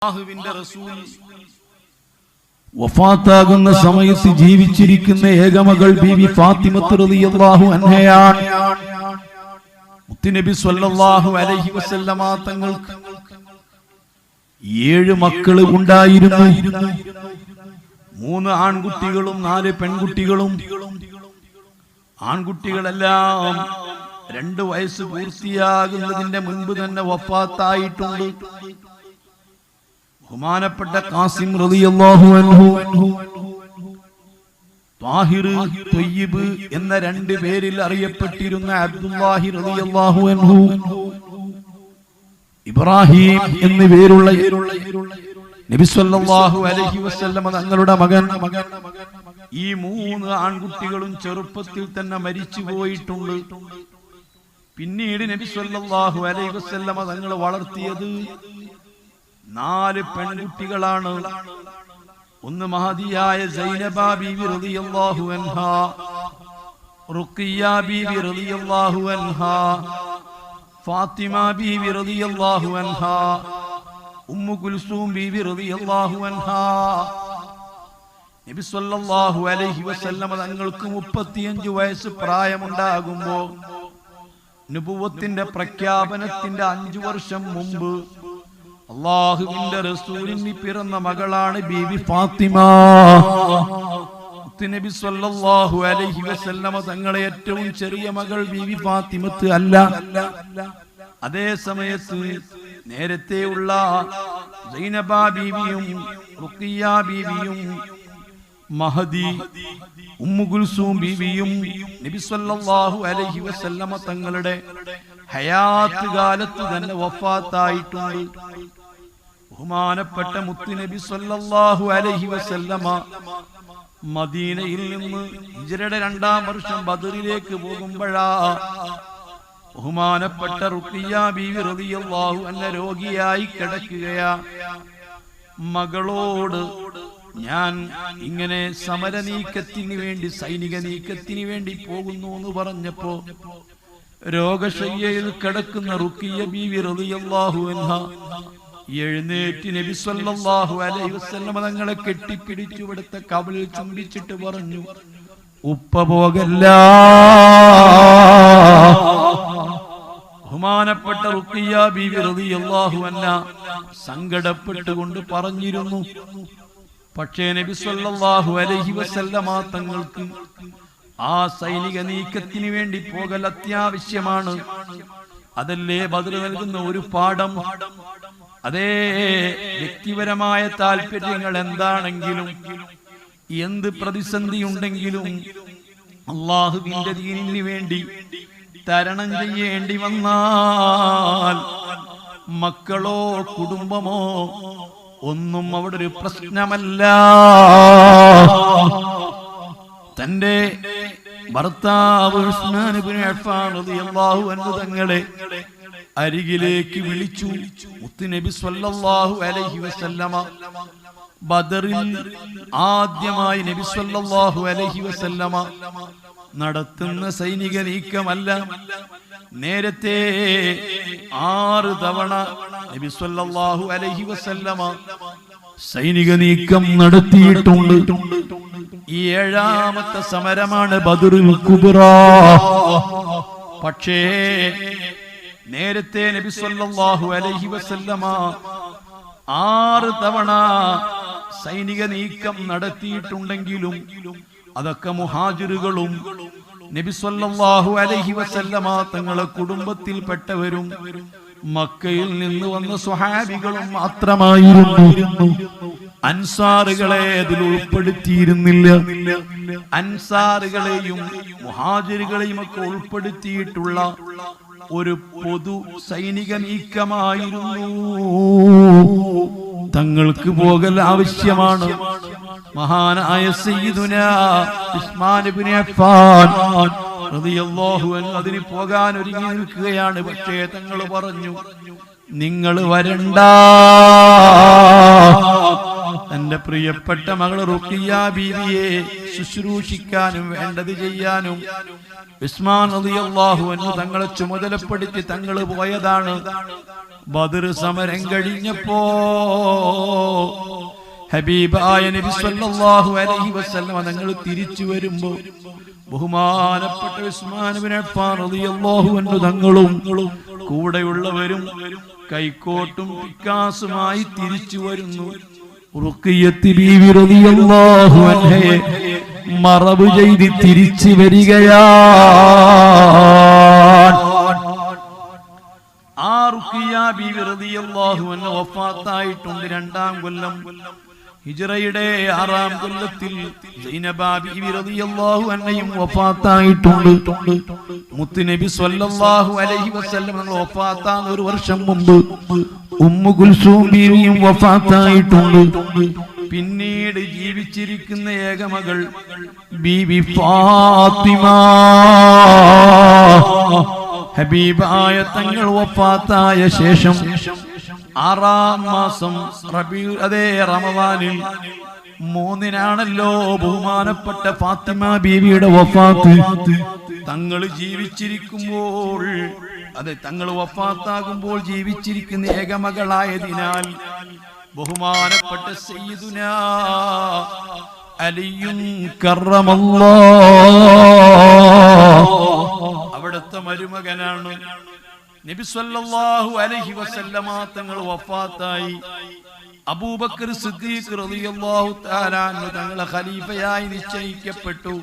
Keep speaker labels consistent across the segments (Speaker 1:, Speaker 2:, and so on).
Speaker 1: അല്ലാഹുവിന്റെ റസൂൽ വഫാത്താകുന്ന സമയത്ത് ജീവിച്ചിരിക്കുന്ന ഏകമകൾ ബീവി ഫാത്തിമത്ത് റളിയല്ലാഹു അൻഹയാണ്. മുത്തുനബി സ്വല്ലല്ലാഹു അലൈഹി വസല്ലമ തങ്ങൾക്ക് 7 മക്കൾ ഉണ്ടായിരുന്നു. 3 ആൺകുട്ടികളും 4 പെൺകുട്ടികളും. ആൺകുട്ടികളെല്ലാം 2 വയസ്സ് പൂർത്തിയാകുന്നതിന്റെ മുൻപ് തന്നെ വഫാത്തായിട്ടുണ്ട്. ബഹുമാനപ്പെട്ട ഖാസിം റളിയല്ലാഹു അൻഹു, ത്വാഹിർ, ത്വയ്യിബ് എന്ന 2 പേരിൽ അറിയപ്പെട്ടിരുന്ന അബ്ദുല്ലാഹി റളിയല്ലാഹു അൻഹു, ഇബ്രാഹിം എന്ന പേരുള്ള നബി സല്ലല്ലാഹു അലൈഹി വസല്ലം തങ്ങളുടെ മകൻ. ഈ 3 ആൺകുട്ടികളും ചെറുപ്പത്തിൽ തന്നെ മരിച്ചു പോയിട്ടുണ്ട്. പിന്നീട് നബി സല്ലല്ലാഹു അലൈഹി വസല്ലം തങ്ങൾ വളർത്തിയത് 4 പെൺകുട്ടികളാണ്. ഒന്ന് മഹദിയായ സൈനബ ബീവി റളിയല്ലാഹു അൻഹാ, റുഖിയ ബീവി റളിയല്ലാഹു അൻഹാ, ഫാത്തിമ ബീവി റളിയല്ലാഹു അൻഹാ, ഉമ്മു കുൽസൂം ബീവി റളിയല്ലാഹു അൻഹാ. നബി സല്ലല്ലാഹു അലൈഹി വസല്ലം തങ്ങൾക്ക് 35 വയസ്സ് പ്രായമുണ്ടാകുമ്പോൾ നബുവത്തിന്റെ പ്രഖ്യാപനത്തിന്റെ 5 വർഷം മുമ്പ് അല്ലാഹുവിന്റെ റസൂലിന് പിറന്ന മകളാണ് ബീവി ഫാത്തിമ. നബി സല്ലല്ലാഹു അലൈഹി വസല്ലം തങ്ങളെ ഏറ്റവും ചെറിയ മകൾ ബീവി ഫാത്തിമത്ത് അല്ല. അതേ സമയത്ത് നേരത്തെയുള്ള സൈനബ ബീവിയും റുഖിയ ബീവിയും മഹദി, ഉമ്മു കുൽസൂം ബീവിയും നബി സല്ലല്ലാഹു അലൈഹി വസല്ലം തങ്ങളുടെ ഹയാത്ത് കാലത്ത് തന്നെ വഫാത്തായിട്ടുണ്ട്. ബഹുമാനപ്പെട്ട മുത്തുനബി സല്ലല്ലാഹു അലൈഹി വസല്ലമ മദീനയിൽ നിന്ന് ഹിജ്റയുടെ 2-ാം വർഷം ബദറിലേക്ക് പോകുമ്പോഴാ ബഹുമാനപ്പെട്ട റുഖിയ ബീവി റളിയല്ലാഹു അൻഹ രോഗിയായി കിടക്കുകയാ. മകളോട് ഞാൻ ഇങ്ങനെ സമര നീക്കത്തിന് വേണ്ടി, സൈനിക നീക്കത്തിന് വേണ്ടി പോകുന്നു എന്ന് പറഞ്ഞപ്പോ രോഗശയ്യയിൽ കിടക്കുന്ന റുഖിയ ബീവി റളിയല്ലാഹു അൻഹ എഴുന്നേറ്റ് നബി സല്ലല്ലാഹു അലൈഹി വസല്ലം തങ്ങളെ കെട്ടിപ്പിടിച്ചു ഇവിടുത്തെ കവിളിൽ ചുംബിച്ചിട്ട് പറഞ്ഞു, ഉപ്പ പോകല്ല. ബഹുമാനപ്പെട്ട റുഖിയ ബീവി റളിയല്ലാഹു അൻഹ സങ്കടപ്പെട്ടുകൊണ്ട് പറഞ്ഞിരുന്നു. പക്ഷേ നബി സല്ലല്ലാഹു അലൈഹി വസല്ലമ തങ്ങൾക്ക് ആ സൈനിക നീക്കത്തിന് വേണ്ടി പോകൽ അത്യാവശ്യമാണ്. അതല്ലേ ബദർ നൽകുന്ന ഒരു പാഠം. അതേ, വ്യക്തിപരമായ താല്പര്യങ്ങൾ എന്താണെങ്കിലും, എന്ത് പ്രതിസന്ധി ഉണ്ടെങ്കിലും അല്ലാഹുവിന്റെ ദീനിന് വേണ്ടി തരണം ചെയ്യേണ്ടി വന്നാൽ മക്കളോ കുടുംബമോ ഒന്നും അവിടെ ഒരു പ്രശ്നമല്ല. തന്റെ ഭർത്താവ് ഉസ്മാൻ ഇബ്നു അഫ്ഫാൻ റളിയല്ലാഹു അൻഹു തങ്ങളെ അരികിലേക്ക് വിളിച്ചു. മുത്തുനബി സ്വല്ലല്ലാഹു അലൈഹി വസല്ലമ ബദറിൽ ആദ്യമായി നബി സ്വല്ലല്ലാഹു അലൈഹി വസല്ലമ നടത്തുന്ന സൈനിക നീക്കമല്ല. നേരത്തെ 6 തവണ നബി സ്വല്ലല്ലാഹു അലൈഹി വസല്ലമ സൈനിക നീക്കം നടത്തിയിട്ടുണ്ട്. ഈ 7ാമത്തെ സമരമാണ് ബദറുൽ കുബ്ര. പക്ഷേ നേരത്തെ നബി സല്ലല്ലാഹു അലൈഹി വസല്ലമ 6 തവണ സൈനിക നീക്കം നടത്തിയിട്ടുണ്ടെങ്കിലും അതൊക്കെ മുഹാജിറുകളും നബി സല്ലല്ലാഹു അലൈഹി വസല്ലമ തങ്ങളെ കുടുംബത്തിൽപ്പെട്ടവരും മക്കയിൽ നിന്ന് വന്ന സ്വഹാബികളും മാത്രമായിരുന്നു. അൻസാറുകളെ അതിൽ ഉൾപ്പെടുത്തിയിരുന്നില്ല. അൻസാറുകളെയും മുഹാജിറുകളെയും ഒക്കെ ഉൾപ്പെടുത്തിയിട്ടുള്ള ഒരു പൊതു സൈനിക നീക്കമായിരുന്നു. തങ്ങൾക്ക് പോകൽ ആവശ്യമാണ്. മഹാനായ സയ്യിദുനാ ഉസ്മാൻ ഇബ്നു അഫ്ഫാൻ റളിയല്ലാഹു അൻഹു അതിന് പോകാൻ ഒരുങ്ങി നിൽക്കുകയാണ്. പക്ഷേ തങ്ങൾ പറഞ്ഞു, നിങ്ങൾ വരണ്ട. തന്റെ പ്രിയപ്പെട്ട മകൾ റുഖിയ ബീവിയെ ശുശ്രൂഷിക്കാനും വേണ്ടത് ചെയ്യാനും ഉസ്മാൻ റളിയല്ലാഹു അൻഹു തങ്ങളെ ചുമതലപ്പെടുത്തി തങ്ങൾ പോയതാണ്. ബദർ സമരം കഴിഞ്ഞപ്പോ ഹബീബായ നബി സല്ലല്ലാഹു അലൈഹി വസല്ലം തങ്ങൾ തിരിച്ചു വരുമ്പോ ബഹുമാനപ്പെട്ട ഉസ്മാൻ ഇബ്നു അഫ്ഫാൻ റളിയല്ലാഹു അൻഹു തങ്ങളും കൂടെയുള്ളവരും കൈക്കോട്ടും പിക്കാസുമായി തിരിച്ചു വരുന്നു. റുഖിയ്യത്ത് ബീവി റളിയല്ലാഹു അൻഹയെ മറവ് ചെയ്ത് തിരിച്ചു വരികയാണ്. ആ റുഖിയ്യ ബീവി റളിയല്ലാഹു അൻഹ വഫാത്തായിട്ടുണ്ട്. 2-ാം കൊല്ലം ഹിജ്റയുടെ 6-ാം കൊല്ലത്തിൽ സൈനബ ബീവി റളിയല്ലാഹു അൻഹയും വഫാത്തായിട്ടുണ്ട്. മുത്തുനബി സ്വല്ലല്ലാഹു അലൈഹി വസല്ലം വഫാത്താൻ 1 വർഷം മുമ്പ് ഉമ്മു കുൽസൂം ബീവിയും വഫാത്തായിട്ടുണ്ട്. പിന്നീട് ജീവിച്ചിരിക്കുന്ന ഏകമകൾ ബീവി ഫാത്തിമ. ഹബീബായ തങ്ങൾ വഫാത്തായ ശേഷം 6-ാം മാസം റമദാനിൽ 3-നാണല്ലോ ബഹുമാനപ്പെട്ട ഫാത്തിമ ബീവിയുടെ വഫാത്ത്. തങ്ങൾ ജീവിച്ചിരിക്കുമ്പോൾ തങ്ങൾ വഫാത്താകുമ്പോൾ ജീവിച്ചിരിക്കുന്ന ഏകമകളായതിനാൽ ബഹുമാനപ്പെട്ട സയ്യിദുനാ അലിയും കറമല്ലാഹ് അവിടുത്തെ മരുമകനാണ്. നബി സല്ലല്ലാഹു അലൈഹി വസല്ലമ തങ്ങൾ വഫാത്തായി. അബൂബക്കർ സിദ്ദീഖ് റളിയല്ലാഹു തആല അൻഹു തങ്ങളെ ഖലീഫയായി നിശ്ചയിക്കപ്പെട്ടു.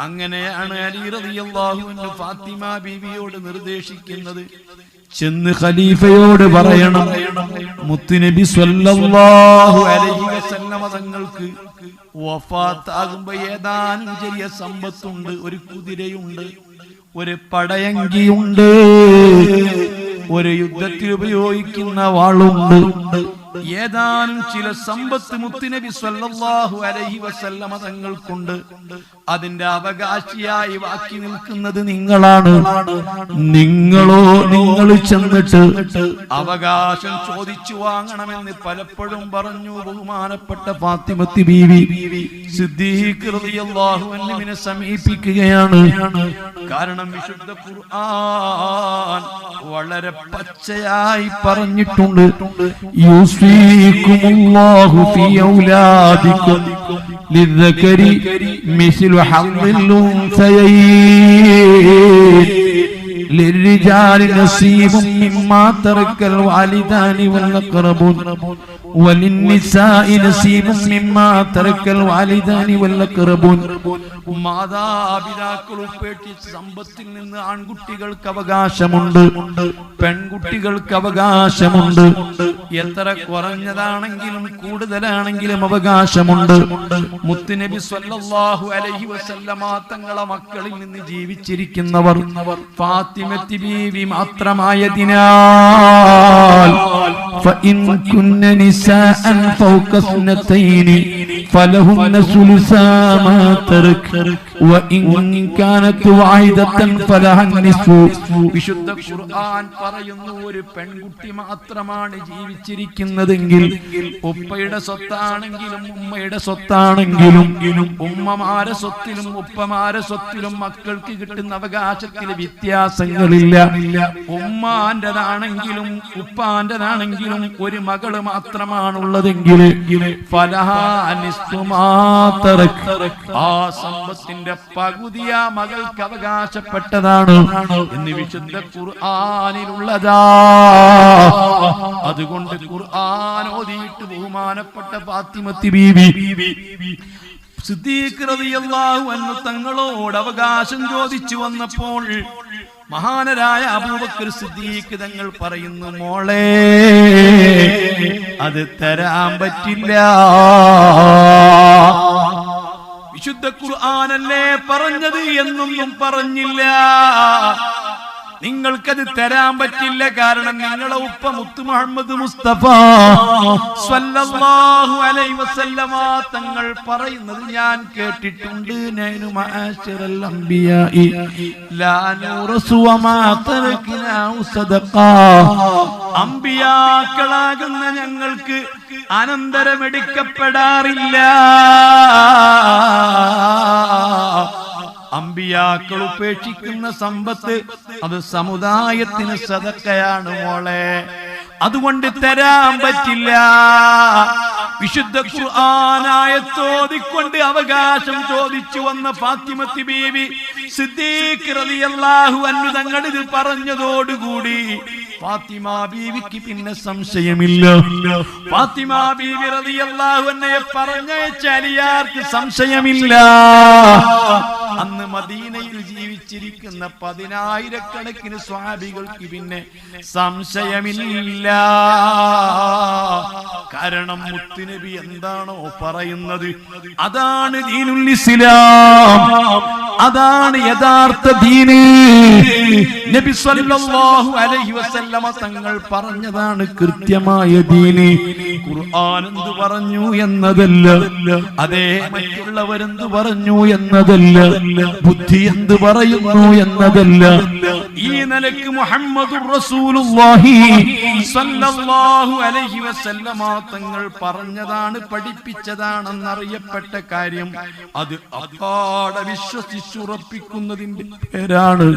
Speaker 1: അങ്ങനെയാണ് അലി റളിയല്ലാഹു അൻഹു ഫാത്തിമ ബീവിയോട് നിർദ്ദേശിക്കുന്നത്, ചെന്ന് ഖലീഫയോട് പറയണം, മുത്തുനബി സല്ലല്ലാഹു അലൈഹി വസല്ലമ തങ്ങൾക്ക് വഫാത്താകുമ്പോ ഏതാനും ചെറിയ സമ്പത്തുണ്ട്, ഒരു കുതിരയുണ്ട്, ഒരു പടയങ്കിയുണ്ട്, ഒരു യുദ്ധത്തിൽ ഉപയോഗിക്കുന്ന വാളുണ്ട്, ഏതാനും ചില സമ്പത്ത് മുത്തുനബി സല്ലല്ലാഹു അലൈഹി വസല്ലമ തങ്ങൾക്കുണ്ട്. അതിന്റെ അവകാശിയായി ബാക്കി നിൽക്കുന്നത് നിങ്ങളാണ്. നിങ്ങൾ ചെന്നിട്ട് അവകാശം ചോദിച്ചു വാങ്ങണമെന്ന് പലപ്പോഴും പറഞ്ഞു. ബഹുമാനപ്പെട്ട ഫാത്തിമത്ത് ബീവി സിദ്ദീഖ് റളിയല്ലാഹു അൻഹുവിനെ സമീപിക്കുകയാണ്. കാരണം വിശുദ്ധ ഖുർആൻ വളരെ പച്ചയായി പറഞ്ഞിട്ടുണ്ട്, യൂസികുമുല്ലാഹു ഫീ ഔലാദികും ലിദ്ദകരി മിസ്ലു ഹദ്ദിൽ ഉൻസയൈൻ ലിർരിജാലി നസീബും മിമ്മാ തറക്കൽ വാലിദാനി വൽ അഖറബൂൻ വലിന്നിസാഇ നസീബും മിമ്മാ തറക്കൽ വാലിദാനി വൽ അഖറബൂൻ. മാതാപിതാക്കൾ ഉപേക്ഷിച്ച സമ്പത്തിൽ നിന്ന് ആൺകുട്ടികൾക്ക് അവകാശമുണ്ട്, പെൺകുട്ടികൾക്ക് അവകാശമുണ്ട്. എത്ര കുറഞ്ഞതാണെങ്കിലും കൂടുതലാണെങ്കിലും അവകാശമുണ്ട്. മുത്തുനബി സ്വല്ലല്ലാഹു അലൈഹി വസല്ലമ തങ്ങളെ മക്കളിൽ നിന്ന് ജീവിച്ചിരിക്കുന്നവർ ഫാത്തിമത്ത് ബീവി മാത്രമായതിനാൽ ഫഇൻ കുന്ന നിസാഅൻ ഫൗക സ്നതൈനി ഫലഹുന്ന സുലുസാ മാ തറക വഇൻ കാനത് വാഹിദതൻ ഫലഹൻ നിസ്ഫു. വിശുദ്ധ ഖുർആൻ പറയുന്നു, ഒരു പെൺകുട്ടി മാത്രമാണ് ജീവിച്ചിരിക്കുന്നതെങ്കിൽ ഉപ്പയുടെ സ്വത്താണെങ്കിലും ഉമ്മയുടെ സ്വത്താണെങ്കിലും ഉമ്മമാരെ സ്വത്തിലും ഉപ്പമാരെ സ്വത്തിലും മക്കൾക്ക് കിട്ടുന്ന അവകാശത്തിൽ വ്യത്യാസങ്ങളില്ല. ഉമ്മാന്റേതാണെങ്കിലും ഉപ്പാന്റേതാണെങ്കിലും ഒരു മകള് മാത്രമാണുള്ളതെങ്കിൽ ആ സമ്പത്തിന്റെ പകുതി ആ മകൾക്ക് അവകാശപ്പെട്ടതാണ് എന്ന് വിശുദ്ധ ഖുർആനിലുള്ളതാ. അതുകൊണ്ട് ഖുർആൻ ഓതിയിട്ട് ബഹുമാനപ്പെട്ട ഫാത്തിമത്ത് ബീവി സിദ്ദീഖ് റളിയല്ലാഹു അൻഹു തങ്ങളോട് അവകാശം ചോദിച്ചു വന്നപ്പോൾ മഹാനരായ അബൂബക്കർ സിദ്ദീഖ് തങ്ങൾ പറയുന്നു, മോളെ അത് തരാൻ പറ്റില്ല. വിശുദ്ധ ഖുർആനല്ലേ പറഞ്ഞത് എന്നൊന്നും പറഞ്ഞില്ല. നിങ്ങൾക്കത് തരാൻ പറ്റില്ല. കാരണം നിങ്ങളെ ഉപ്പ മുത്ത് മുഹമ്മദ് മുസ്തഫ സ്വല്ലല്ലാഹു അലൈഹി വസല്ലമ തങ്ങൾ പറയുന്നത് ഞാൻ കേട്ടിട്ടുണ്ട്. നൈനു മഅശറൽ അംബിയാഇ ലാ നൂറസു വമാ തറക്നാ സദഖ. അംബിയാക്കളാകുന്ന ഞങ്ങൾക്ക് അനന്തരമെടുക്കപ്പെടാറില്ല. അമ്പിയാക്കൾ ഉപേക്ഷിക്കുന്ന സമ്പത്ത് അത് സമുദായത്തിന് സദഖയാണ് മോളെ. അതുകൊണ്ട് തരാൻ പറ്റില്ല. വിശുദ്ധ ഖുർആനായത്തോതിക്കൊണ്ട് അവകാശം ചോദിച്ചു വന്ന ഫാത്തിമത്തി ബീവി സിദ്ദീഖ് റളിയല്ലാഹു അൻഹു തങ്ങൾ ഇത് പറഞ്ഞതോടുകൂടി ഫാത്തിമ ബീവിക്ക് പിന്നെ സംശയമില്ല. ഫാത്തിമ ബീവി റളിയല്ലാഹു അൻഹയെ പറഞ്ഞയച്ചാൽ ആർക്ക് സംശയമില്ല. അന്ന് മദീനയിൽ ജീവിച്ചിരിക്കുന്ന 10,000 സ്വഹാബികൾക്ക് പിന്നെ സംശയമില്ല. കാരണം മുത്തുനബി എന്താണോ പറയുന്നത് അതാണ് ദീനുൽ ഇസ്ലാം, അതാണ് യഥാർത്ഥ ദീന്. നബി സല്ലല്ലാഹു അലൈഹി വസല്ലമ തങ്ങൾ പറഞ്ഞതാണ് കൃത്യമായ ദീന്. ഖുർആൻ എന്ത് പറഞ്ഞു എന്നതല്ല, അതേ മറ്റുള്ളവരെന്ത് പറഞ്ഞു എന്നതല്ല, ബുദ്ധി എന്ത് പറയുന്നു എന്നതല്ല. ഈ നിലയ്ക്ക് മുഹമ്മദുർ റസൂലുള്ളാഹി സ്വല്ലല്ലാഹു അലൈഹി വസല്ലമ തങ്ങൾ പറഞ്ഞതാണ്, പഠിപ്പിച്ചതാണെന്നറിയപ്പെട്ട കാര്യം അത് അപ്പാടെ വിശ്വസിച്ചുറപ്പിക്കുന്നതിന്റെ പേരാണ്